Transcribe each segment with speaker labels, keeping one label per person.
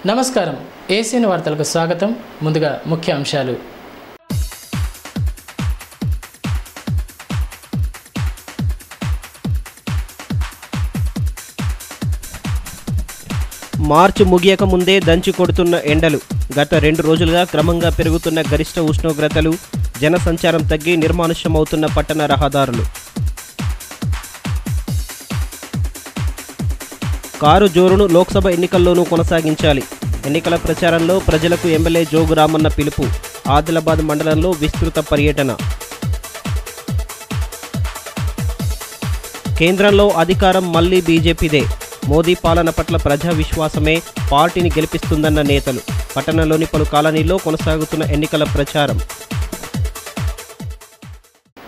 Speaker 1: నమస్కారం ఏసీఎన్ వార్తలకు స్వాగతం. ముందుగా ముఖ్య అంశాలు.
Speaker 2: మార్చి ముగియక ముందే దంచి కొడుతున్న ఎండలు. గత 2 రోజులుగా క్రమంగా పెరుగుతున్న గరిష్ట ఉష్ణోగ్రతలు, జనసంచారం తగ్గి నిర్మానుష్యమవుతున్న పట్టణ రహదారులు. కారు జోరును లోక్సభ ఎన్నికల్లోనూ కొనసాగించాలి. ఎన్నికల ప్రచారంలో ప్రజలకు ఎమ్మెల్యే జోగు రామన్న పిలుపు. ఆదిలాబాద్ మండలంలో విస్తృత పర్యటన. కేంద్రంలో అధికారం మళ్లీ బీజేపీదే. మోదీ పాలన పట్ల ప్రజా విశ్వాసమే పార్టీని గెలిపిస్తుందన్న నేతలు. పట్టణంలోని పలు కాలనీల్లో కొనసాగుతున్న ఎన్నికల ప్రచారం.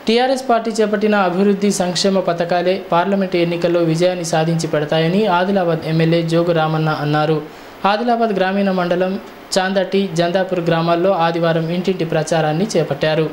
Speaker 1: టీఆర్ఎస్ పార్టీ చేపట్టిన అభివృద్ధి సంక్షేమ పథకాలే పార్లమెంటు ఎన్నికల్లో విజయాన్ని సాధించి పెడతాయని ఆదిలాబాద్ ఎమ్మెల్యే జోగు రామన్న అన్నారు. ఆదిలాబాద్ గ్రామీణ మండలం చాందటి, జందాపూర్ గ్రామాల్లో ఆదివారం ఇంటింటి ప్రచారాన్ని చేపట్టారు.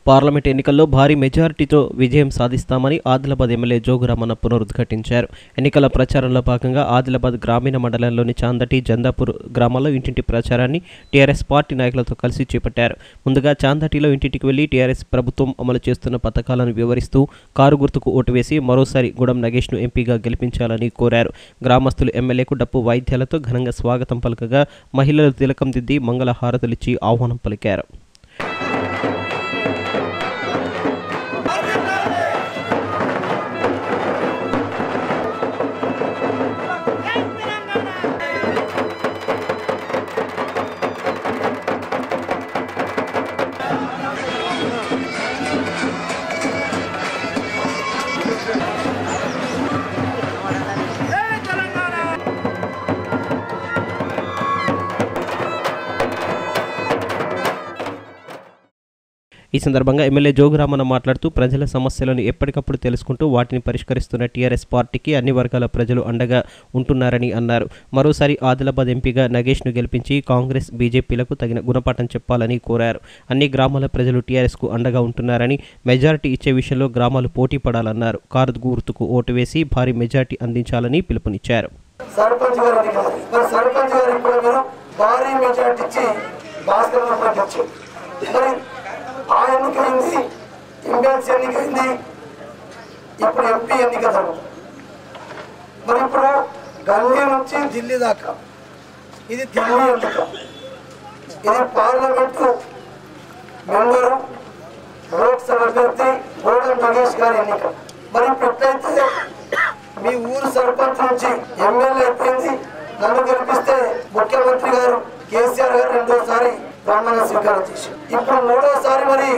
Speaker 2: పార్లమెంట్ ఎన్నికల్లో భారీ మెజారిటీతో విజయం సాధిస్తామని ఆదిలాబాద్ ఎమ్మెల్యే జోగు రామన్న పునరుద్ఘాటించారు. ఎన్నికల ప్రచారంలో భాగంగా ఆదిలాబాద్ గ్రామీణ మండలంలోని చాందటి, జందాపూర్ గ్రామాల్లో ఇంటింటి ప్రచారాన్ని టీఆర్ఎస్ పార్టీ నాయకులతో కలిసి చేపట్టారు. ముందుగా చాందటిలో ఇంటింటికి వెళ్లి టీఆర్ఎస్ ప్రభుత్వం అమలు చేస్తున్న పథకాలను వివరిస్తూ కారు గుర్తుకు ఓటు వేసి మరోసారి గుడం నగేష్ను ఎంపీగా గెలిపించాలని కోరారు. గ్రామస్తులు ఎమ్మెల్యేకు డప్పు వాయిద్యాలతో ఘనంగా స్వాగతం పలకగా మహిళలు తిలకం దిద్ది మంగళ హారతులిచ్చి ఆహ్వానం పలికారు. ఈ సందర్భంగా ఎమ్మెల్యే జోగు రామన్న మాట్లాడుతూ ప్రజల సమస్యలను ఎప్పటికప్పుడు తెలుసుకుంటూ వాటిని పరిష్కరిస్తున్న టీఆర్ఎస్ పార్టీకి అన్ని వర్గాల ప్రజలు అండగా ఉంటున్నారని అన్నారు. మరోసారి ఆదిలాబాద్ ఎంపీగా నగేష్ను గెలిపించి కాంగ్రెస్, బీజేపీలకు తగిన గుణపాఠం చెప్పాలని కోరారు. అన్ని గ్రామాల ప్రజలు టీఆర్ఎస్కు అండగా ఉంటున్నారని, మెజారిటీ ఇచ్చే విషయంలో గ్రామాలు పోటీ పడాలన్నారు. కారు గుర్తుకు ఓటు వేసి భారీ మెజారిటీ అందించాలని పిలుపునిచ్చారు.
Speaker 3: ఆ ఎన్నికైంది, ఎమ్మెల్సీ ఎన్నికైంది, ఇప్పుడు ఎంపీ ఎన్నిక జరుగుతుంది. మరి ఇప్పుడు గల్లీ నుంచి ఢిల్లీ దాకా ఇది ఢిల్లీ ఎన్నిక, ఇది పార్లమెంటు మెంబరు, లోక్సభ అభ్యర్థి గోడం నగేష్ గారి ఎన్నిక. మరి ఇప్పుడు ఎట్లయితే మీ ఊరు సర్పంచ్ నుంచి ఎమ్మెల్యే అయిపోయింది, నన్ను గెలిపిస్తే ముఖ్యమంత్రి గారు కేసీఆర్ గారు రెండోసారి ప్రమాణ స్వీకారం చేశారు. ఇప్పుడు మూడోసారి మరి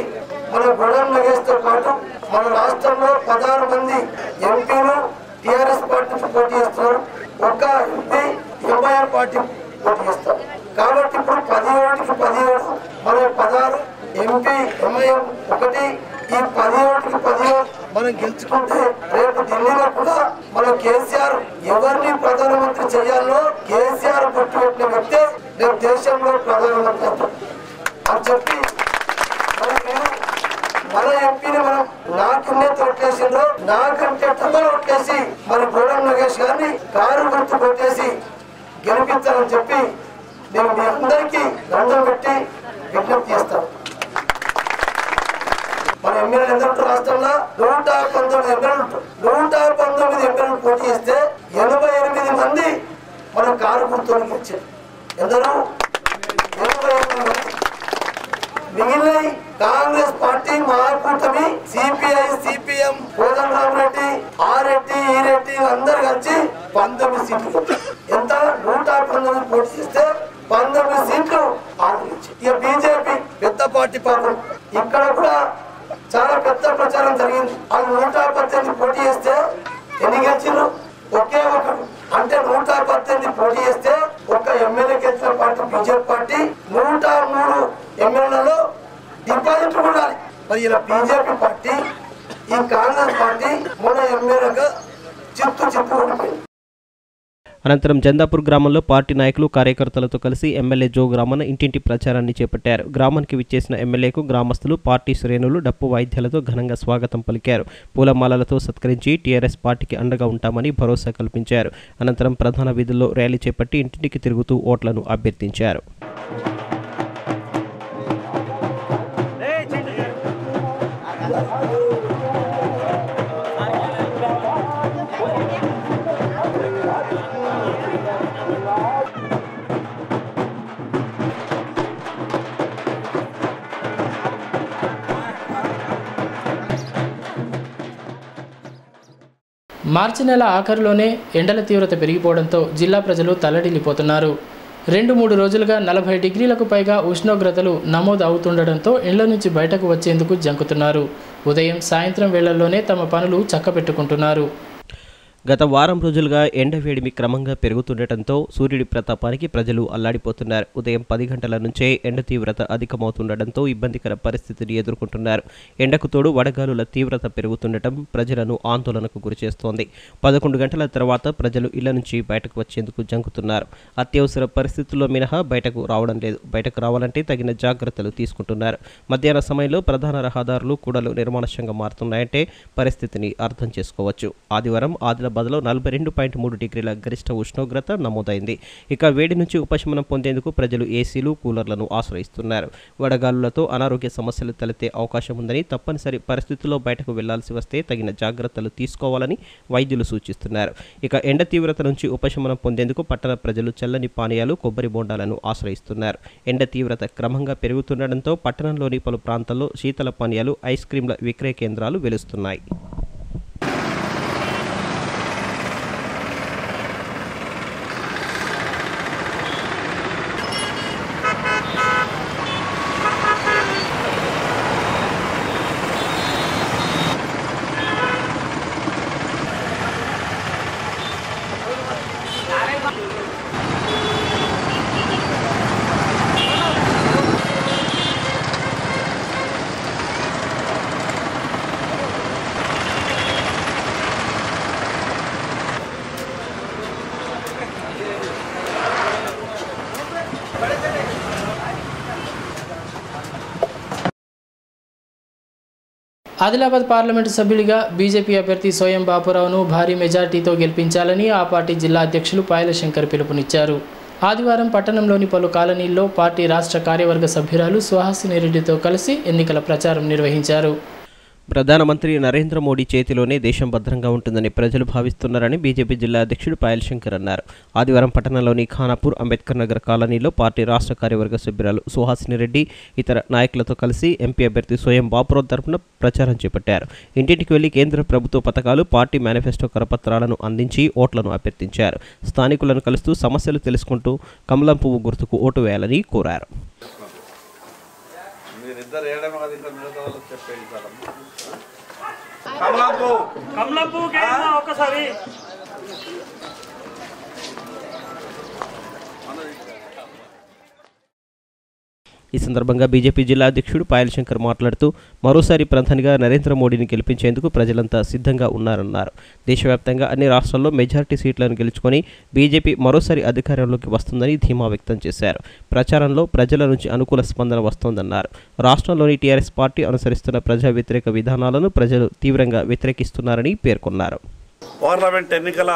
Speaker 3: మన గొడవ నగేష్తో పాటు మన రాష్ట్రంలో 16 మంది ఎంపీలు టీఆర్ఎస్ పార్టీ పోటీ చేస్తున్నారు. ఒక ఎంపీ ఎంఐఆర్ పార్టీ పోటీ చేస్తారు. కాబట్టి ఇప్పుడు 17కి 17 మన 16 ఎంపీ ఎంఐఎం ఒకటి. ఈ 17కి 17 మనం గెలుచుకుంటే రేపు ఢిల్లీలో కూడా మన కేసీఆర్ ఎవరిని ప్రధానమంత్రి చేయాలో కేసీఆర్ గుర్తు పెట్టిన వ్యక్తే రేపు దేశంలో ప్రధానమంత్రి అని చెప్పి మన ఎంపీని మనం నాకున్నే తోటేసిండ్రు, నాకంటే తక్కువ ఓట్లేసి మన గోడం నగేష్ గారిని కారు గుర్తు కొట్టేసి గెలిపించాలని చెప్పి నేను మీ అందరికీ దండం పెట్టి విజ్ఞప్తి చేస్తాను. మన ఎమ్మెల్యేలు ఎందరు రాష్ట్రంలో 119 ఎమ్మెల్యేలు, 119 ఎమ్మెల్యేలు పోటీ చేస్తే 88 మంది మన కారు గుర్తులకు వచ్చారు. ఎందరూ 88 మంది. మిగిలిన కాంగ్రెస్ పార్టీ, మహాకూటమి, సిపిఐ, సిపిఎం, కోదండరామరెడ్డి, ఆరెడ్డి, ఈరెడ్డి అందరు కలిసి 19 సీట్లు. ఎంత 119 పోటీ చేస్తే 19 సీట్లు ఆదరించి. ఇక బీజేపీ పెద్ద పార్టీ పాపం ఇక్కడ కూడా చాలా పెద్ద ప్రచారం జరిగింది. వాళ్ళు 118 పోటీ చేస్తే ఎన్ని గెలిచిండ్రు? ఒకే ఒకడు. అంటే 118 పోటీ చేస్తే ఒక ఎమ్మెల్యే గెలిచిన పార్టీ బీజేపీ పార్టీ. 103 ఎమ్మెల్యేలలో డిపాజిట్ ఉండాలి. మరి ఇలా బీజేపీ పార్టీ, ఈ కాంగ్రెస్ పార్టీ మన ఎమ్మెల్యేగా చిత్తు ఓడిపోయింది.
Speaker 2: అనంతరం జందాపూర్ గ్రామంలో పార్టీ నాయకులు కార్యకర్తలతో కలిసి ఎమ్మెల్యే జోగు రామన్న ఇంటింటి ప్రచారాన్ని చేపట్టారు. గ్రామానికి విచ్చేసిన ఎమ్మెల్యేకు గ్రామస్తులు, పార్టీ శ్రేణులు డప్పు వాయిద్యాలతో ఘనంగా స్వాగతం పలికారు. పూలమాలలతో సత్కరించి టీఆర్ఎస్ పార్టీకి అండగా ఉంటామని భరోసా కల్పించారు. అనంతరం ప్రధాన వీధుల్లో ర్యాలీ చేపట్టి ఇంటింటికి తిరుగుతూ ఓట్లను అభ్యర్థించారు.
Speaker 1: మార్చి నెల ఆఖరులోనే ఎండల తీవ్రత పెరిగిపోవడంతో జిల్లా ప్రజలు తల్లడిల్లిపోతున్నారు. 2-3 రోజులుగా 40 డిగ్రీలకు పైగా ఉష్ణోగ్రతలు నమోదు అవుతుండటంతో ఇళ్ల నుంచి బయటకు వచ్చేందుకు జంకుతున్నారు. ఉదయం, సాయంత్రం వేళల్లోనే తమ పనులు చక్కబెట్టుకుంటున్నారు.
Speaker 2: గత వారం రోజులుగా ఎండ వేడిమి క్రమంగా పెరుగుతుండటంతో సూర్యుడి ప్రతాపానికి ప్రజలు అల్లాడిపోతున్నారు. ఉదయం 10 గంటల నుంచే ఎండ తీవ్రత అధికమవుతుండటంతో ఇబ్బందికర పరిస్థితిని ఎదుర్కొంటున్నారు. ఎండకు తోడు వడగాలుల తీవ్రత పెరుగుతుండటం ప్రజలను ఆందోళనకు గురిచేస్తోంది. 11 గంటల తర్వాత ప్రజలు ఇళ్ల నుంచి బయటకు వచ్చేందుకు జంకుతున్నారు. అత్యవసర పరిస్థితుల్లో మినహా బయటకు రావడం లేదు. బయటకు రావాలంటే తగిన జాగ్రత్తలు తీసుకుంటున్నారు. మధ్యాహ్న సమయంలో ప్రధాన రహదారులు, కూడలు నిర్మానుష్యంగా మారుతున్నాయంటే పరిస్థితిని అర్థం చేసుకోవచ్చు. ఆదివారం ఆదిలాబాద్లో 42.3 డిగ్రీల గరిష్ట ఉష్ణోగ్రత నమోదైంది. ఇక వేడి నుంచి ఉపశమనం పొందేందుకు ప్రజలు ఏసీలు, కూలర్లను ఆశ్రయిస్తున్నారు. వడగాలులతో అనారోగ్య సమస్యలు తలెత్తే అవకాశం ఉందని, తప్పనిసరి పరిస్థితుల్లో బయటకు వెళ్లాల్సి వస్తే తగిన జాగ్రత్తలు తీసుకోవాలని వైద్యులు సూచిస్తున్నారు. ఇక ఎండ తీవ్రత నుంచి ఉపశమనం పొందేందుకు పట్టణ ప్రజలు చల్లని పానీయాలు, కొబ్బరి బోండాలను ఆశ్రయిస్తున్నారు. ఎండ తీవ్రత క్రమంగా పెరుగుతుండటంతో పట్టణంలోని పలు ప్రాంతాల్లో శీతల పానీయాలు, ఐస్ క్రీంల విక్రయ కేంద్రాలు వెలుస్తున్నాయి.
Speaker 1: ఆదిలాబాద్ పార్లమెంటు సభ్యుడిగా బీజేపీ అభ్యర్థి సోయం బాపురావును భారీ మెజార్టీతో గెలిపించాలని ఆ పార్టీ జిల్లా అధ్యక్షులు పాయల శంకర్ పిలుపునిచ్చారు. ఆదివారం పట్టణంలోని పలు కాలనీల్లో పార్టీ రాష్ట్ర కార్యవర్గ సభ్యురాలు సుహాసిని రెడ్డితో కలిసి ఎన్నికల ప్రచారం నిర్వహించారు.
Speaker 2: ప్రధానమంత్రి నరేంద్ర మోడీ చేతిలోనే దేశం భద్రంగా ఉంటుందని ప్రజలు భావిస్తున్నారని బీజేపీ జిల్లా అధ్యక్షుడు పాయల్ శంకర్ అన్నారు. ఆదివారం పట్టణంలోని ఖానాపూర్, అంబేద్కర్ నగర్ కాలనీలో పార్టీ రాష్ట్ర కార్యవర్గ సభ్యురాలు సుహాసిని రెడ్డి ఇతర నాయకులతో కలిసి ఎంపీ అభ్యర్థి సోయం బాపురావు తరపున ప్రచారం చేపట్టారు. ఇంటింటికి వెళ్లి కేంద్ర ప్రభుత్వ పథకాలు, పార్టీ మేనిఫెస్టో కరపత్రాలను అందించి ఓట్లను అభ్యర్థించారు. స్థానికులను కలుస్తూ సమస్యలు తెలుసుకుంటూ కమలం పువ్వు గుర్తుకు ఓటు వేయాలని కోరారు. ఈ సందర్భంగా బీజేపీ జిల్లా అధ్యక్షుడు పాయల్ శంకర్ మాట్లాడుతూ మరోసారి ప్రధానిగా నరేంద్ర మోడీని గెలిపించేందుకు ప్రజలంతా సిద్ధంగా ఉన్నారన్నారు. దేశవ్యాప్తంగా అన్ని రాష్ట్రాల్లో మెజారిటీ సీట్లను గెలుచుకొని బీజేపీ మరోసారి అధికారంలోకి వస్తుందని ధీమా వ్యక్తం చేశారు. ప్రచారంలో ప్రజల నుంచి అనుకూల స్పందన వస్తోందన్నారు. రాష్ట్రంలోని టీఆర్ఎస్ పార్టీ అనుసరిస్తున్న ప్రజా వ్యతిరేక విధానాలను ప్రజలు తీవ్రంగా వ్యతిరేకిస్తున్నారని పేర్కొన్నారు.
Speaker 4: పార్లమెంట్ ఎన్నికల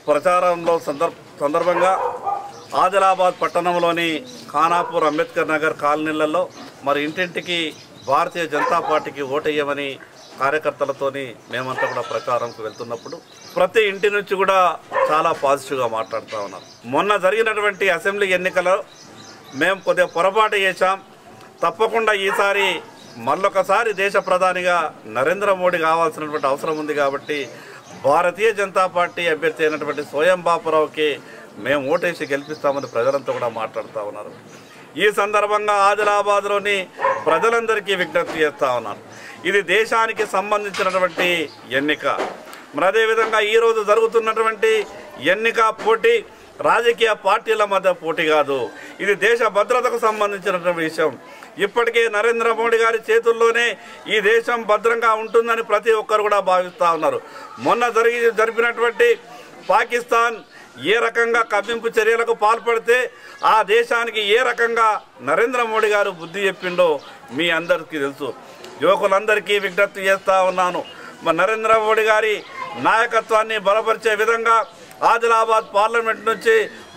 Speaker 4: ప్రచారంలో సందర్భంగా ఆదిలాబాద్ పట్టణంలోని ఖానాపూర్, అంబేద్కర్ నగర్ కాలనీలలో మరి ఇంటింటికి భారతీయ జనతా పార్టీకి ఓటేయమని కార్యకర్తలతోని మేమంతా కూడా ప్రచారంకు వెళ్తున్నప్పుడు ప్రతి ఇంటి నుంచి కూడా చాలా పాజిటివ్గా మాట్లాడుతూ ఉన్నారు. మొన్న జరిగినటువంటి అసెంబ్లీ ఎన్నికలో మేము కొద్దిగా పొరపాటు చేశాం. తప్పకుండా ఈసారి మళ్ళొకసారి దేశ ప్రధానిగా నరేంద్ర మోడీ కావాల్సినటువంటి అవసరం ఉంది కాబట్టి భారతీయ జనతా పార్టీ అభ్యర్థి అయినటువంటి సోయం బాపురావుకి మేము ఓటేసి గెలిపిస్తామని ప్రజలంతా కూడా మాట్లాడుతూ ఉన్నారు. ఈ సందర్భంగా ఆదిలాబాద్లోని ప్రజలందరికీ విజ్ఞప్తి చేస్తూ ఉన్నారు. ఇది దేశానికి సంబంధించినటువంటి ఎన్నిక. మరి అదేవిధంగా ఈరోజు జరుగుతున్నటువంటి ఎన్నిక పోటీ రాజకీయ పార్టీల మధ్య పోటీ కాదు, ఇది దేశ భద్రతకు సంబంధించినటువంటి విషయం. ఇప్పటికే నరేంద్ర మోడీ గారి చేతుల్లోనే ఈ దేశం భద్రంగా ఉంటుందని ప్రతి ఒక్కరు కూడా భావిస్తూ ఉన్నారు. మొన్న జరిపినటువంటి పాకిస్తాన్ ఏ రకంగా కవ్వింపు చర్యలకు పాల్పడితే ఆ దేశానికి ఏ రకంగా నరేంద్ర మోడీ గారు బుద్ధి చెప్పిండో మీ అందరికీ తెలుసు. యువకులందరికీ విజ్ఞప్తి చేస్తూ ఉన్నాను, నరేంద్ర మోడీ గారి నాయకత్వాన్ని బలపరిచే విధంగా ఆదిలాబాద్ పార్లమెంట్ నుంచి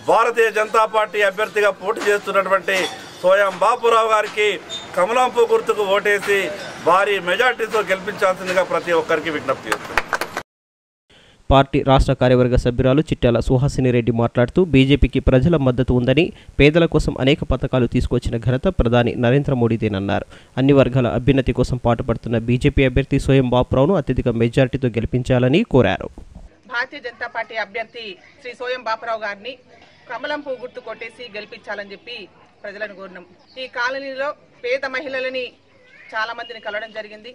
Speaker 4: భారతీయ జనతా పార్టీ అభ్యర్థిగా పోటీ చేస్తున్నటువంటి సోయం బాపురావు గారికి కమలం పువ్వు గుర్తుకు ఓటేసి భారీ మెజార్టీతో గెలిపించాల్సిందిగా ప్రతి ఒక్కరికి విజ్ఞప్తి చేస్తున్నాను.
Speaker 2: పార్టీ రాష్ట్ర కార్యవర్గ సభ్యురాలు చిట్యాల సుహాసిని రెడ్డి మాట్లాడుతూ బీజేపీకి ప్రజల మద్దతు ఉందని, పేదల కోసం అనేక పథకాలు తీసుకొచ్చిన ఘనత ప్రధాని నరేంద్ర మోడీదేనన్నారు. అన్ని వర్గాల అభ్యున్నతి కోసం పాటుపడుతున్న బీజేపీ అభ్యర్థి సోయం బాపురావును అత్యధిక మెజార్టీతో గెలిపించాలని కోరారు.
Speaker 5: భారతీయ జనతా పార్టీ అభ్యర్థి శ్రీ సోయం బాపురావు గారిని కమలం పువ్వు గుర్తు కొట్టేసి గెలిపించాలని చెప్పి ప్రజలను కోరినాం. ఈ కాలనీలో పేద మహిళలని చాలా మందిని కలవడం జరిగింది,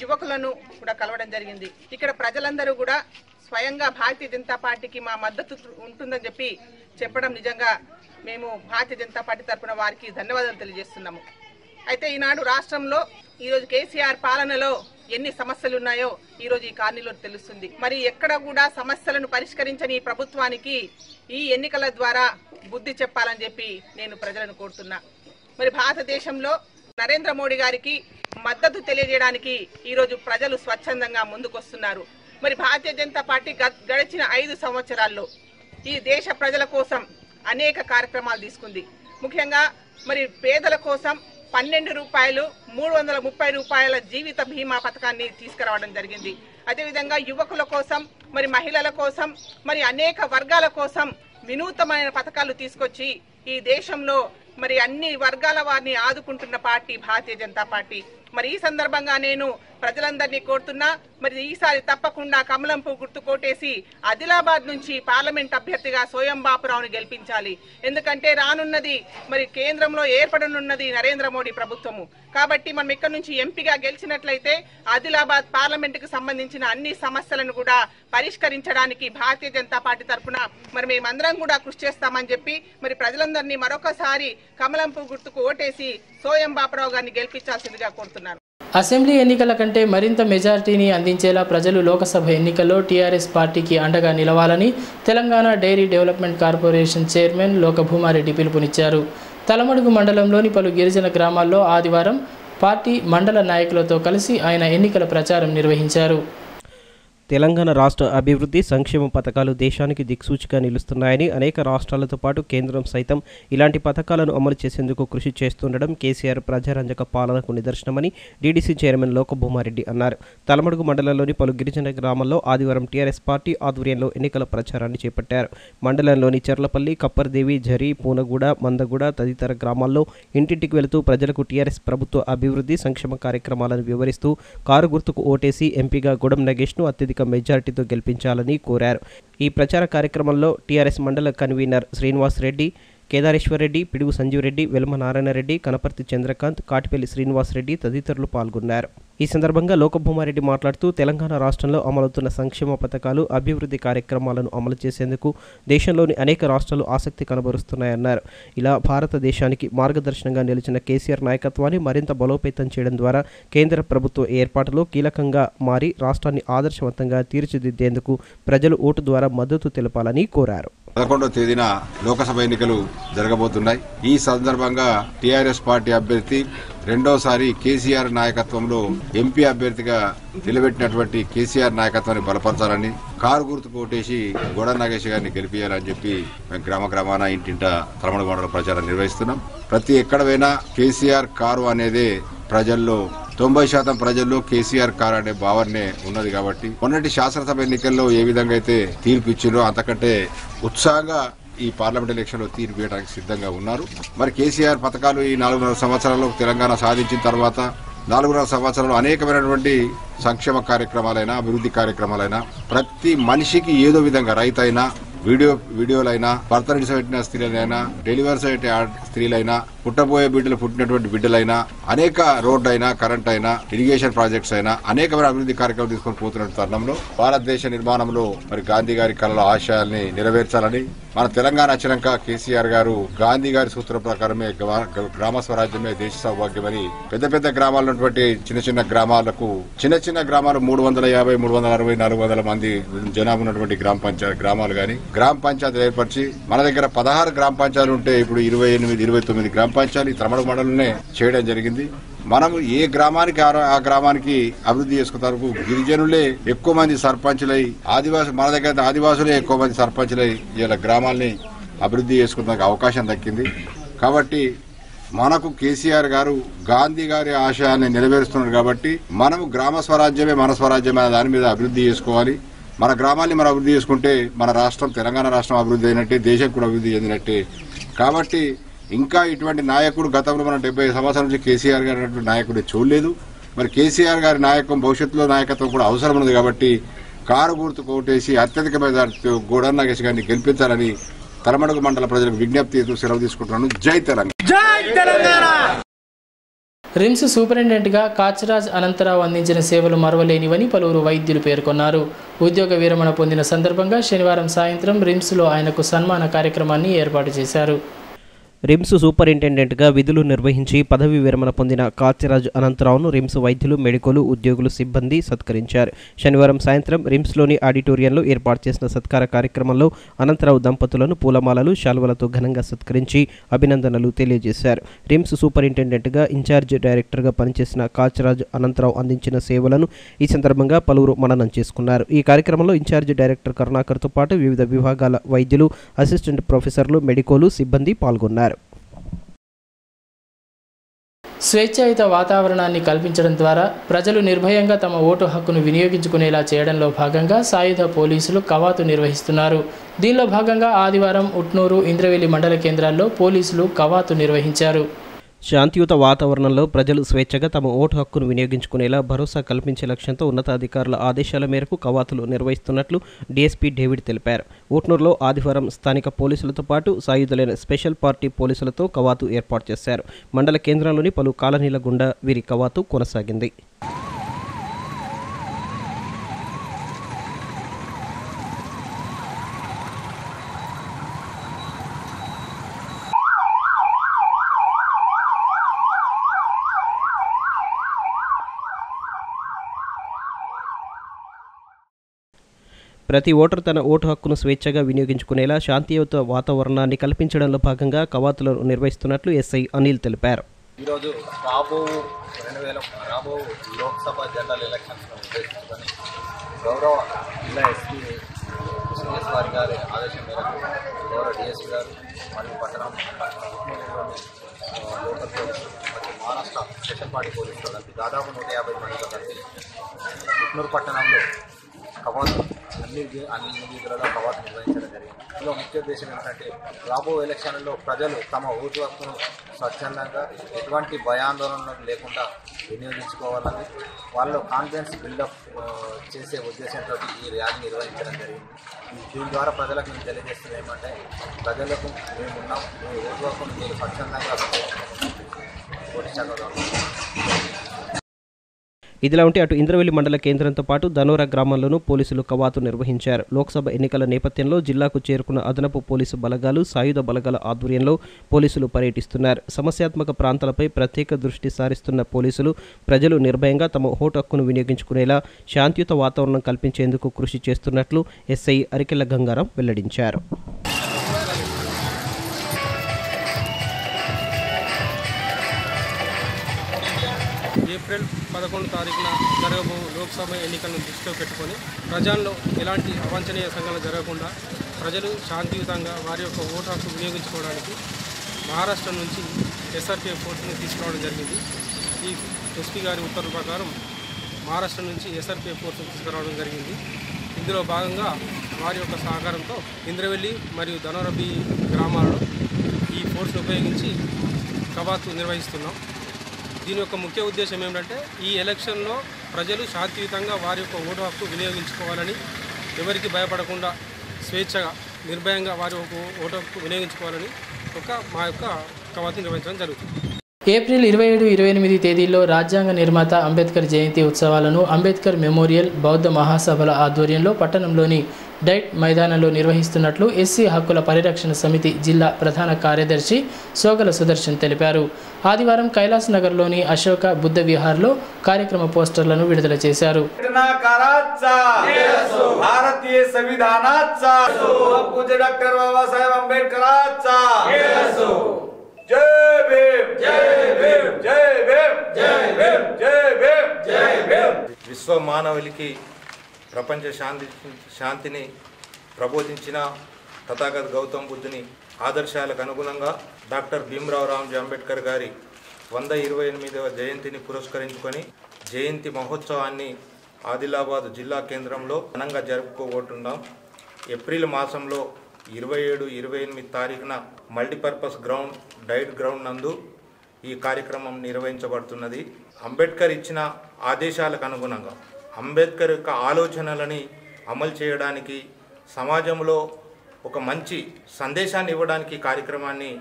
Speaker 5: యువకులను కూడా కలవడం జరిగింది. ఇక్కడ ప్రజలందరూ కూడా స్వయంగా భారతీయ జనతా పార్టీకి మా మద్దతు ఉంటుందని చెప్పి చెప్పడం నిజంగా మేము భారతీయ జనతా పార్టీ తరఫున వారికి ధన్యవాదాలు తెలియజేస్తున్నాము. అయితే ఈనాడు రాష్ట్రంలో ఈరోజు కేసీఆర్ పాలనలో ఎన్ని సమస్యలు ఉన్నాయో ఈరోజు ఈ కాలనీలో తెలుస్తుంది. మరి ఎక్కడ కూడా సమస్యలను పరిష్కరించని ఈ ప్రభుత్వానికి ఈ ఎన్నికల ద్వారా బుద్ధి చెప్పాలని చెప్పి నేను ప్రజలను కోరుతున్నా. మరి భారతదేశంలో నరేంద్ర మోడీ గారికి మద్దతు తెలియజేయడానికి ఈరోజు ప్రజలు స్వచ్ఛందంగా ముందుకొస్తున్నారు. మరి భారతీయ జనతా పార్టీ గడిచిన 5 సంవత్సరాల్లో ఈ దేశ ప్రజల కోసం అనేక కార్యక్రమాలు తీసుకుంది. ముఖ్యంగా మరి పేదల కోసం 12 రూపాయలు 330 రూపాయల జీవిత బీమా పథకాన్ని తీసుకురావడం జరిగింది. అదేవిధంగా యువకుల కోసం, మరి మహిళల కోసం, మరి అనేక వర్గాల కోసం వినూతమైన పథకాలు తీసుకొచ్చి ఈ దేశంలో మరి అన్ని వర్గాల వారిని ఆదుకుంటున్న పార్టీ భారతీయ జనతా పార్టీ. మరి ఈ సందర్భంగా నేను ప్రజలందరినీ కోరుతున్నా, మరి ఈసారి తప్పకుండా కమలం పువ్వు గుర్తు కోటేసి ఆదిలాబాద్ నుంచి పార్లమెంట్ అభ్యర్థిగా సోయం బాపురావుని గెలిపించాలి. ఎందుకంటే రానున్నది మరి కేంద్రంలో ఏర్పడనున్నది నరేంద్ర మోడీ ప్రభుత్వము. కాబట్టి మనం ఇక్కడ నుంచి ఎంపీగా గెలిచినట్లయితే ఆదిలాబాద్ పార్లమెంట్ కు సంబంధించిన అన్ని సమస్యలను కూడా పరిష్కరించడానికి భారతీయ జనతా పార్టీ తరఫున మరి మేమందరం కూడా కృషి చేస్తామని చెప్పి మరి ప్రజలందరినీ మరొకసారి కమలం పువ్వు గుర్తుకు ఓటేసి సోయం బాపురావు గారిని గెలిపించాల్సిందిగా కోరుతున్నాను.
Speaker 1: అసెంబ్లీ ఎన్నికల కంటే మరింత మెజార్టీని అందించేలా ప్రజలు లోకసభ ఎన్నికల్లో టీఆర్ఎస్ పార్టీకి అండగా నిలవాలని Telangana dairy development corporation chairman Loka Bhuma Reddy పిలుపునిచ్చారు. తలమడుగు మండలంలోని పలు గిరిజన గ్రామాల్లో ఆదివారం పార్టీ మండల నాయకులతో కలిసి ఆయన ఎన్నికల ప్రచారం నిర్వహించారు.
Speaker 2: తెలంగాణ రాష్ట్ర అభివృద్ధి సంక్షేమ పథకాలు దేశానికి దిక్సూచిగా నిలుస్తున్నాయని, అనేక రాష్ట్రాలతో పాటు కేంద్రం సైతం ఇలాంటి పథకాలను అమలు చేసేందుకు కృషి చేస్తుండడం కేసీఆర్ ప్రజారంజక పాలనకు నిదర్శనమని డీడీసీ చైర్మన్ లోకభూమారెడ్డి అన్నారు. తలమడుగు మండలంలోని పలు గిరిజన గ్రామాల్లో ఆదివారం టీఆర్ఎస్ పార్టీ ఆధ్వర్యంలో ఎన్నికల ప్రచారాన్ని చేపట్టారు. మండలంలోని చెర్లపల్లి, కప్పర్దేవి, జరి, పూనగూడ, మందగూడ తదితర గ్రామాల్లో ఇంటింటికి వెళుతూ ప్రజలకు టీఆర్ఎస్ ప్రభుత్వ అభివృద్ధి సంక్షేమ కార్యక్రమాలను వివరిస్తూ కారు గుర్తుకు ఓటేసి ఎంపీగా గుడం నగేష్ను అత్యధిక మెజార్టీతో గెలిపించాలని కోరారు. ఈ ప్రచార కార్యక్రమంలో టీఆర్ఎస్ మండల కన్వీనర్ శ్రీనివాస్ రెడ్డి, కేదారేశ్వర్ రెడ్డి, పిడుగు సంజీవ్ రెడ్డి, వెల్మ నారాయణ రెడ్డి, కనపర్తి చంద్రకాంత్, కాటిపల్లి శ్రీనివాస్ రెడ్డి తదితరులు పాల్గొన్నారు. ఈ సందర్భంగా లోకభూమారెడ్డి మాట్లాడుతూ తెలంగాణ రాష్ట్రంలో అమలవుతున్న సంక్షేమ పథకాలు, అభివృద్ధి కార్యక్రమాలను అమలు చేసేందుకు దేశంలోని అనేక రాష్ట్రాలు ఆసక్తి కనబరుస్తున్నాయన్నారు. ఇలా భారతదేశానికి మార్గదర్శనంగా నిలిచిన కేసీఆర్ నాయకత్వాన్ని మరింత బలోపేతం చేయడం ద్వారా కేంద్ర ప్రభుత్వ ఏర్పాటులో కీలకంగా మారి రాష్ట్రాన్ని ఆదర్శవంతంగా తీర్చిదిద్దేందుకు ప్రజలు ఓటు ద్వారా మద్దతు తెలపాలని కోరారు.
Speaker 6: 11వ తేదీన లోకసభ ఎన్నికలు జరగబోతున్నాయి. ఈ సందర్భంగా టీఆర్ఎస్ పార్టీ అభ్యర్థి రెండోసారి కేసీఆర్ నాయకత్వంలో ఎంపీ అభ్యర్థిగా నిలబెట్టినటువంటి కేసీఆర్ నాయకత్వాన్ని బలపరచాలని, కారు గుర్తుకు ఓటేసి గొడ నాగేష్ గారిని గెలిపియాలని చెప్పి మేము గ్రామాన ఇంటింట తలమడుగు మండల ప్రచారం నిర్వహిస్తున్నాం. ప్రతి ఎక్కడ పోయినా కేసీఆర్ కారు అనేదే ప్రజల్లో 90% ప్రజల్లో కేసీఆర్ కారు అనే భావనే ఉన్నది. కాబట్టి మొన్నటి శాసనసభ ఎన్నికల్లో ఏ విధంగా అయితే తీర్పు ఇచ్చిందో అంతకంటే ఉత్సాహంగా ఈ పార్లమెంట్ ఎలక్షన్ లో తీర్పు ఇవ్వడానికి సిద్ధంగా ఉన్నారు. మరి కేసీఆర్ పథకాలు ఈ 4.5 సంవత్సరాల్లో తెలంగాణ సాధించిన తర్వాత 4.5 సంవత్సరాలు అనేకమైనటువంటి సంక్షేమ కార్యక్రమాలైనా, అభివృద్ధి కార్యక్రమాలైనా, ప్రతి మనిషికి ఏదో విధంగా రైతైనా, వీడియోలైనా, భర్త నిడిసబెట్టిన స్త్రీలైనా, డెలివరీ అయిన స్త్రీలైనా, పుట్టబోయే బిడ్డలు పుట్టినటువంటి బిడ్డలైనా, అనేక రోడ్డు అయినా, కరెంట్ అయినా, ఇరిగేషన్ ప్రాజెక్ట్స్ అయినా అనేకమైన అభివృద్ధి కార్యక్రమాలు తీసుకొని పోతున్న తరుణంలో భారతదేశ నిర్మాణంలో మరి గాంధీ గారి కళల ఆశయాల్ని నెరవేర్చాలని, మన తెలంగాణ వచ్చినాక కేసీఆర్ గారు గాంధీ గారి సూత్రం ప్రకారమే గ్రామ స్వరాజ్యమే దేశ సౌభాగ్యమని పెద్ద పెద్ద గ్రామాలు ఉన్నటువంటి చిన్న గ్రామాలకు, చిన్న గ్రామాలు 350, 360, 400 మంది జనాభా ఉన్నటువంటి గ్రామాలు గాని, గ్రామ పంచాయతీలు ఏర్పరిచి మన దగ్గర 16 గ్రామ పంచాయతీలు ఉంటే ఇప్పుడు 29 గ్రామ పంచాయతీలు త్రమడ మండలంలోనే చేయడం జరిగింది. మనం ఏ గ్రామానికి ఆ గ్రామానికి అభివృద్ధి చేసుకున్నందుకు గిరిజనులే ఎక్కువ మంది సర్పంచులై మన దగ్గర ఆదివాసులే ఎక్కువ మంది సర్పంచులై ఇలా గ్రామాల్ని అభివృద్ధి చేసుకున్న అవకాశం దక్కింది. కాబట్టి మనకు కేసీఆర్ గారు గాంధీ గారి ఆశయాన్ని నెరవేరుస్తున్నారు. కాబట్టి మనము గ్రామ స్వరాజ్యమే మన స్వరాజ్యమే అనే దాని మీద అభివృద్ధి చేసుకోవాలి. మన గ్రామాన్ని మనం అభివృద్ధి చేసుకుంటే మన రాష్ట్రం తెలంగాణ రాష్ట్రం అభివృద్ధి అయినట్టే, దేశం కూడా అభివృద్ధి చెందినట్టే. కాబట్టి ఇంకా ఇటువంటి నాయకుడు గతంలో మనం 70 సంవత్సరాల నుంచి కేసీఆర్ గారి నాయకుడు చూడలేదు. మరి కేసీఆర్ గారి నాయకత్వం భవిష్యత్తులో నాయకత్వం కూడా అవసరం ఉంది. కాబట్టి కారు గుర్తు కోటేసి అత్యధిక మెజార్టీతో గోడన్ నాగేష్ గారిని గెలిపించాలని తలమడుగు మండల ప్రజలకు విజ్ఞప్తి సెలవు తీసుకుంటున్నాను. జై తెలంగాణ.
Speaker 1: రిమ్స్ సూపరింటెండెంట్గా కాచరాజ్ అనంతరావు అందించిన సేవలు మరవలేనివని పలువురు వైద్యులు పేర్కొన్నారు. ఉద్యోగ విరమణ పొందిన సందర్భంగా శనివారం సాయంత్రం రిమ్స్లో ఆయనకు సన్మాన కార్యక్రమాన్ని ఏర్పాటు చేశారు.
Speaker 2: రిమ్స్ సూపరింటెండెంట్గా విధులు నిర్వహించి పదవి విరమణ పొందిన కాచరాజ్ అనంతరావును రిమ్స్ వైద్యులు, మెడికోలు, ఉద్యోగులు, సిబ్బంది సత్కరించారు. శనివారం సాయంత్రం రిమ్స్లోని ఆడిటోరియంలో ఏర్పాటు చేసిన సత్కార కార్యక్రమంలో అనంతరావు దంపతులను పూలమాలలు, శాలువలతో ఘనంగా సత్కరించి అభినందనలు తెలియజేశారు. రిమ్స్ సూపరింటెండెంట్గా ఇన్ఛార్జ్ డైరెక్టర్గా పనిచేసిన కాచరాజ్ అనంతరావు అందించిన సేవలను ఈ సందర్భంగా పలువురు మననం చేసుకున్నారు. ఈ కార్యక్రమంలో ఇన్ఛార్జ్ డైరెక్టర్ కరుణాకర్తో పాటు వివిధ విభాగాల వైద్యులు, అసిస్టెంట్ ప్రొఫెసర్లు, మెడికోలు, సిబ్బంది పాల్గొన్నారు.
Speaker 1: స్వేచ్ఛాయుత వాతావరణాన్ని కల్పించడం ద్వారా ప్రజలు నిర్భయంగా తమ ఓటు హక్కును వినియోగించుకునేలా చేయడంలో భాగంగా సాయుధ పోలీసులు కవాతు నిర్వహిస్తున్నారు. దీనిలో భాగంగా ఆదివారం ఉట్నూరు, ఇంద్రవెల్లి మండల కేంద్రాల్లో పోలీసులు కవాతు నిర్వహించారు.
Speaker 2: శాంతియుత వాతావరణంలో ప్రజలు స్వేచ్ఛగా తమ ఓటు హక్కును వినియోగించుకునేలా భరోసా కల్పించే లక్ష్యంతో ఉన్నతాధికారుల ఆదేశాల మేరకు కవాతులు నిర్వహిస్తున్నట్లు డీఎస్పీ డేవిడ్ తెలిపారు. ఊట్నూరులో ఆదివారం స్థానిక పోలీసులతో పాటు సాయుధులైన స్పెషల్ పార్టీ పోలీసులతో కవాతు ఏర్పాటు చేశారు. మండల కేంద్రంలోని పలు కాలనీల గుండా వీరి కవాతు కొనసాగింది. ప్రతి ఓటరు తన ఓటు హక్కును స్వేచ్ఛగా వినియోగించుకునేలా శాంతియుత వాతావరణాన్ని కల్పించడంలో భాగంగా కవాతులను నిర్వహిస్తున్నట్లు ఎస్ఐ అనిల్ తెలిపారు.
Speaker 7: ఈరోజు రాబో లోక్సభ జనరల్ ఎలక్షన్స్ను ఉద్దేశించుకొని గౌరవ జిల్లా ఎస్పీ సిఎస్ వారి గారి ఆదేశం మేరకు గౌరవ డిఎస్పీ గారు మరియు పట్టణం లోకల్ పోలీసులు మరియు మహారాష్ట్ర స్పెషల్ పార్టీ పోలీసులు కలిపి దాదాపు 150 మందితో కలిపి ఉట్నూరు పట్టణంలో కవాతు అన్ని వీధులలో కవాతు నిర్వహించడం జరిగింది. ఇందులో ముఖ్య ఉద్దేశం ఏంటంటే రాబో ఎలక్షన్లలో ప్రజలు తమ ఓటు హక్కును స్వచ్ఛందంగా ఎటువంటి భయాందోళనలు లేకుండా వినియోగించుకోవాలని వాళ్ళలో కాన్ఫిడెన్స్ బిల్డప్ చేసే ఉద్దేశంతో ఈ ర్యాలీ నిర్వహించడం జరిగింది. దీని ద్వారా ప్రజలకు మేము తెలియజేస్తుంది ఏమంటే ప్రజలకు మేమున్నాం, మీ ఓటు హక్కును మీరు స్వచ్ఛందంగా ఓటించగలం.
Speaker 2: ఇదిలా ఉంటే అటు ఇంద్రవెల్లి మండల కేంద్రంతో పాటు ధనోరా గ్రామంలోనూ పోలీసులు కవాతు నిర్వహించారు. లోక్సభ ఎన్నికల నేపథ్యంలో జిల్లాకు చేరుకున్న అదనపు పోలీసు బలగాలు, సాయుధ బలగాల ఆధ్వర్యంలో పోలీసులు పర్యటిస్తున్నారు. సమస్యాత్మక ప్రాంతాలపై ప్రత్యేక దృష్టి సారిస్తున్న పోలీసులు ప్రజలు నిర్భయంగా తమ ఓటు హక్కును వినియోగించుకునేలా శాంతియుత వాతావరణం కల్పించేందుకు కృషి చేస్తున్నట్లు ఎస్ఐ అరికెళ్ల గంగారాం వెల్లడించారు.
Speaker 8: ఏప్రిల్ 11 తారీఖున జరగబో లోక్సభ ఎన్నికలను దృష్టిలో పెట్టుకొని ప్రజల్లో ఎలాంటి అవాంఛనీయ సంఘటనలు జరగకుండా ప్రజలు శాంతియుతంగా వారి యొక్క ఓటు హక్కు వినియోగించుకోవడానికి మహారాష్ట్ర నుంచి ఎస్ఆర్పీఎఫ్ ఫోర్స్ని తీసుకురావడం జరిగింది. ఈ ఎస్పీ గారి ఉత్తర్వుల ప్రకారం మహారాష్ట్ర నుంచి ఎస్ఆర్పీఎఫ్ ఫోర్స్ని తీసుకురావడం జరిగింది. ఇందులో భాగంగా వారి యొక్క సహకారంతో ఇంద్రవెల్లి మరియు ధనోరబి గ్రామాలలో ఈ ఫోర్స్ని ఉపయోగించి కవాతు నిర్వహిస్తున్నాం. దీని యొక్క ముఖ్య ఉద్దేశం ఏమిటంటే ఈ ఎలక్షన్లో ప్రజలు శాంతియుతంగా వారి యొక్క ఓటు హక్కు వినియోగించుకోవాలని, ఎవరికి భయపడకుండా స్వేచ్ఛగా నిర్భయంగా వారి యొక్క ఓటు హక్కు వినియోగించుకోవాలని మా యొక్క కవాతు నిర్వహించడం జరుగుతుంది.
Speaker 1: ఏప్రిల్ 27, 28 తేదీల్లో రాజ్యాంగ నిర్మాత అంబేద్కర్ జయంతి ఉత్సవాలను అంబేద్కర్ మెమోరియల్ బౌద్ధ మహాసభల ఆధ్వర్యంలో పట్టణంలోని డైట్ మైదానంలో నిర్వహిస్తున్నట్లు ఎస్సీ హక్కుల పరిరక్షణ సమితి జిల్లా ప్రధాన కార్యదర్శి సోగల సుదర్శన్ తెలిపారు. ఆదివారం కైలాస్ నగర్లోని అశోక బుద్ధ విహార్లో కార్యక్రమ పోస్టర్లను విడుదల చేశారు.
Speaker 9: भारतीय संविधानाचा पूज्य डॉक्टर बाबासाहेब आंबेडकरांचा जय भीम जय भीम जय भीम जय भीम जय भीम जय भीम.
Speaker 7: విశ్వ మానవులకి ప్రపంచ శాంతిని ప్రబోధించిన తథాగత గౌతమ్ బుద్ధుని ఆదర్శాలకు అనుగుణంగా డాక్టర్ భీమ్రావ్ రామ్జీ అంబేద్కర్ గారి 128వ జయంతిని పురస్కరించుకొని జయంతి మహోత్సవాన్ని ఆదిలాబాద్ జిల్లా కేంద్రంలో ఘనంగా జరుపుకోబోతున్నాం. ఏప్రిల్ మాసంలో 27-28 తారీఖున మల్టీపర్పస్ గ్రౌండ్ డైట్ గ్రౌండ్ నందు ఈ కార్యక్రమం నిర్వహించబడుతున్నది. అంబేద్కర్ ఇచ్చిన ఆదేశాలకు అనుగుణంగా అంబేద్కర్ యొక్క ఆలోచనలని అమలు చేయడానికి సమాజంలో ఒక మంచి సందేశాన్ని ఇవ్వడానికి కార్యక్రమాన్ని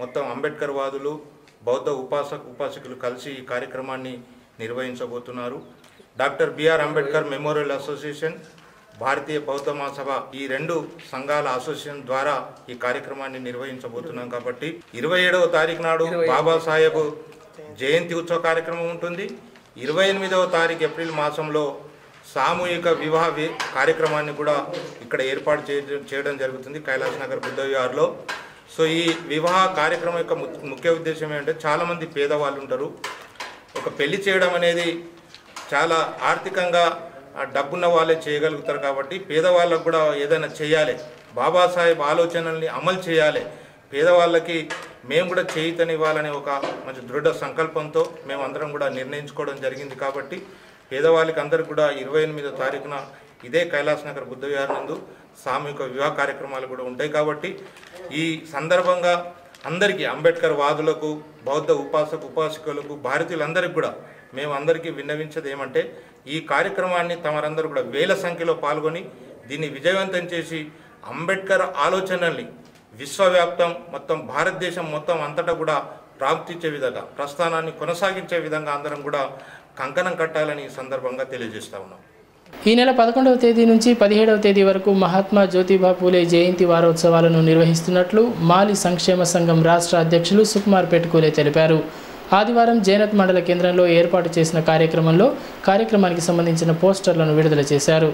Speaker 7: మొత్తం అంబేద్కర్ వాదులు బౌద్ధ ఉపాసకులు కలిసి ఈ కార్యక్రమాన్ని నిర్వహించబోతున్నారు. Doctor BR Ambedkar memorial association, Bharatiya Bauddha Mahasabha ఈ రెండు సంఘాల అసోసియేషన్ ద్వారా ఈ కార్యక్రమాన్ని నిర్వహించబోతున్నాం. కాబట్టి 27వ తారీఖు నాడు బాబాసాహెబ్ జయంతి ఉత్సవ కార్యక్రమం ఉంటుంది. 28వ తారీఖు ఏప్రిల్ మాసంలో సామూహిక వివాహ కార్యక్రమాన్ని కూడా ఇక్కడ ఏర్పాటు చేయడం జరుగుతుంది కైలాస్ నగర్ బుద్ధ విహార్లో. సో ఈ వివాహ కార్యక్రమం యొక్క ముఖ్య ఉద్దేశం ఏంటంటే చాలామంది పేదవాళ్ళు ఉంటారు. ఒక పెళ్లి చేయడం అనేది చాలా ఆర్థికంగా డబ్బున్న వాళ్ళే చేయగలుగుతారు. కాబట్టి పేదవాళ్ళకు కూడా ఏదైనా చేయాలి, బాబాసాహెబ్ ఆలోచనల్ని అమలు చేయాలి, పేదవాళ్ళకి మేము కూడా చేయితనివ్వాలనే ఒక మంచి దృఢ సంకల్పంతో మేమందరం కూడా నిర్ణయించుకోవడం జరిగింది. కాబట్టి పేదవాళ్ళకి అందరికి కూడా 28వ తారీఖున ఇదే కైలాస్ నగర్ బుద్ధ విహార్ నందు సామూహిక వివాహ కార్యక్రమాలు కూడా ఉంటాయి. కాబట్టి ఈ సందర్భంగా అందరికీ అంబేద్కర్ వాదులకు బౌద్ధ ఉపాసకులకు భారతీయులందరికీ కూడా మేమందరికీ విన్నవించేది ఏమంటే ఈ కార్యక్రమాన్ని తమరందరూ కూడా వేల సంఖ్యలో పాల్గొని దీన్ని విజయవంతం చేసి అంబేద్కర్ ఆలోచనల్ని విశ్వవ్యాప్తం మొత్తం భారతదేశం మొత్తం అంతటా కూడా ప్రాప్తించే విధంగా ప్రస్థానాన్ని కొనసాగించే విధంగా అందరం కూడా కంకణం కట్టాలని ఈ సందర్భంగా తెలియజేస్తా ఉన్నాం.
Speaker 1: ఈ నెల 11వ తేదీ నుంచి 17వ తేదీ వరకు మహాత్మా జ్యోతిబా పూలే జయంతి వారోత్సవాలను నిర్వహిస్తున్నట్లు మాలి సంక్షేమ సంఘం రాష్ట్ర అధ్యక్షులు సుకుమార్ పెట్టుకూలే తెలిపారు. ఆదివారం జైనత్ మండల కేంద్రంలో ఏర్పాటు చేసిన కార్యక్రమానికి సంబంధించిన పోస్టర్లను విడుదల చేశారు.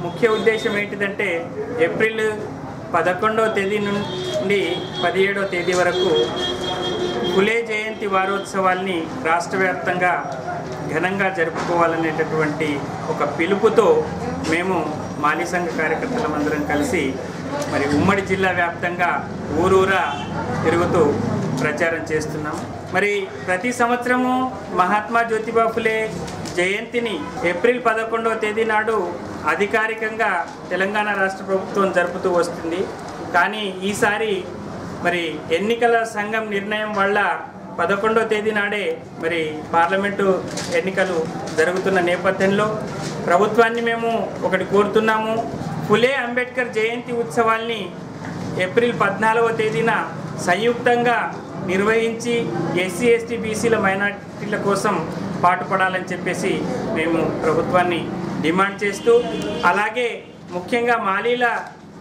Speaker 10: ముఖ్య ఉద్దేశం ఏంటిదంటే ఏప్రిల్ 11వ తేదీ నుండి 17వ తేదీ వరకు పులే జయంతి వారోత్సవాల్ని రాష్ట్ర వ్యాప్తంగా ఘనంగా జరుపుకోవాలనేటటువంటి ఒక పిలుపుతో మేము మాలీ సంఘ కార్యకర్తలందరం కలిసి మరి ఉమ్మడి జిల్లా వ్యాప్తంగా ఊరూరా తిరుగుతూ ప్రచారం చేస్తున్నాం. మరి ప్రతి సంవత్సరము మహాత్మా జ్యోతిబా ఫులే జయంతిని ఏప్రిల్ 11వ తేదీ నాడు అధికారికంగా తెలంగాణ రాష్ట్ర ప్రభుత్వం జరుపుతూ వస్తుంది. కానీ ఈసారి మరి ఎన్నికల సంఘం నిర్ణయం వల్ల 11వ తేదీ నాడే మరి పార్లమెంటు ఎన్నికలు జరుగుతున్న నేపథ్యంలో ప్రభుత్వాన్ని మేము ఒకటి కోరుతున్నాము. ఫులే అంబేద్కర్ జయంతి ఉత్సవాల్ని ఏప్రిల్ 14వ తేదీన సంయుక్తంగా నిర్వహించి ఎస్సీ ఎస్టీ బీసీల మైనారిటీల కోసం పాటుపడాలని చెప్పేసి మేము ప్రభుత్వాన్ని డిమాండ్ చేస్తూ, అలాగే ముఖ్యంగా మాలీల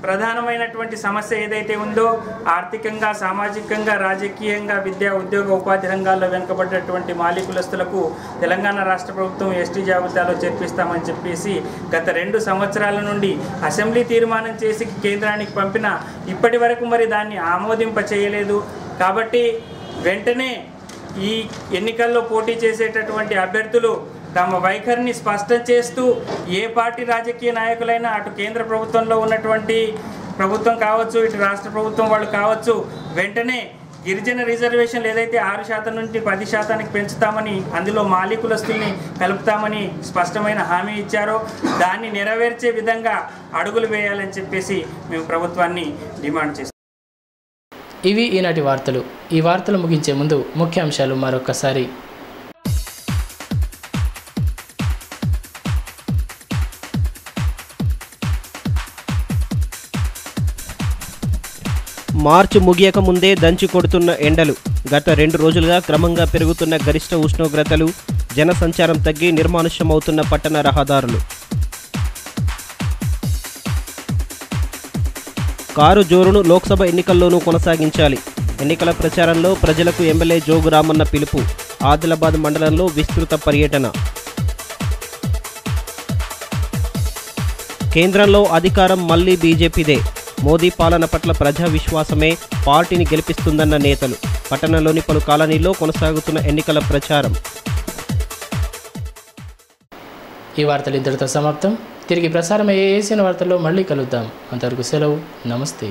Speaker 10: ప్రధానమైనటువంటి సమస్య ఏదైతే ఉందో ఆర్థికంగా, సామాజికంగా, రాజకీయంగా, విద్యా, ఉద్యోగ, ఉపాధి రంగాల్లో వెనుకబడ్డటువంటి మాలీ కులస్తులకు తెలంగాణ రాష్ట్ర ప్రభుత్వం ఎస్టీ జాబితాలో చేర్పిస్తామని చెప్పేసి గత 2 సంవత్సరాల నుండి అసెంబ్లీ తీర్మానం చేసి కేంద్రానికి పంపిన ఇప్పటి వరకు మరి దాన్ని ఆమోదింప చేయలేదు. కాబట్టి వెంటనే ఈ ఎన్నికల్లో పోటీ చేసేటటువంటి అభ్యర్థులు తమ వైఖరిని స్పష్టం చేస్తూ ఏ పార్టీ రాజకీయ నాయకులైనా అటు కేంద్ర ప్రభుత్వంలో ఉన్నటువంటి ప్రభుత్వం కావచ్చు, ఇటు రాష్ట్ర ప్రభుత్వం వాళ్ళు కావచ్చు, వెంటనే గిరిజన రిజర్వేషన్లు ఏదైతే 6% నుండి 10%కి పెంచుతామని, అందులో మాలీ కులస్తుల్ని కలుపుతామని స్పష్టమైన హామీ ఇచ్చారో దాన్ని నెరవేర్చే విధంగా అడుగులు వేయాలని చెప్పేసి మేము ప్రభుత్వాన్ని డిమాండ్ చేస్తాం.
Speaker 1: ఇవి ఈనాటి వార్తలు. ఈ వార్తలు ముగించే ముందు ముఖ్యాంశాలు మరొకసారి.
Speaker 2: మార్చి ముగియక ముందే దంచి కొడుతున్న ఎండలు. గత 2 రోజులుగా క్రమంగా పెరుగుతున్న గరిష్ట ఉష్ణోగ్రతలు, జనసంచారం తగ్గి నిర్మానుష్యమవుతున్న పట్టణ రహదారులు. కారు జోరును లోక్సభ ఎన్నికల్లోనూ కొనసాగించాలి. ఎన్నికల ప్రచారంలో ప్రజలకు ఎమ్మెల్యే జోగు రామన్న పిలుపు. ఆదిలాబాద్ మండలంలో విస్తృత పర్యటన. కేంద్రంలో అధికారం మళ్లీ బీజేపీదే. మోదీ పాలన పట్ల ప్రజా విశ్వాసమే పార్టీని గెలిపిస్తుందన్న నేతలు. పట్టణంలోని పలు కాలనీల్లో కొనసాగుతున్న ఎన్నికల ప్రచారం.
Speaker 1: ఈ వార్తలు ఇంతటితో సమాప్తం. తిరిగి ప్రసారమయ్యే ఏసీఎన్ వార్తల్లో మళ్ళీ కలుద్దాం. అంతవరకు సెలవు. నమస్తే.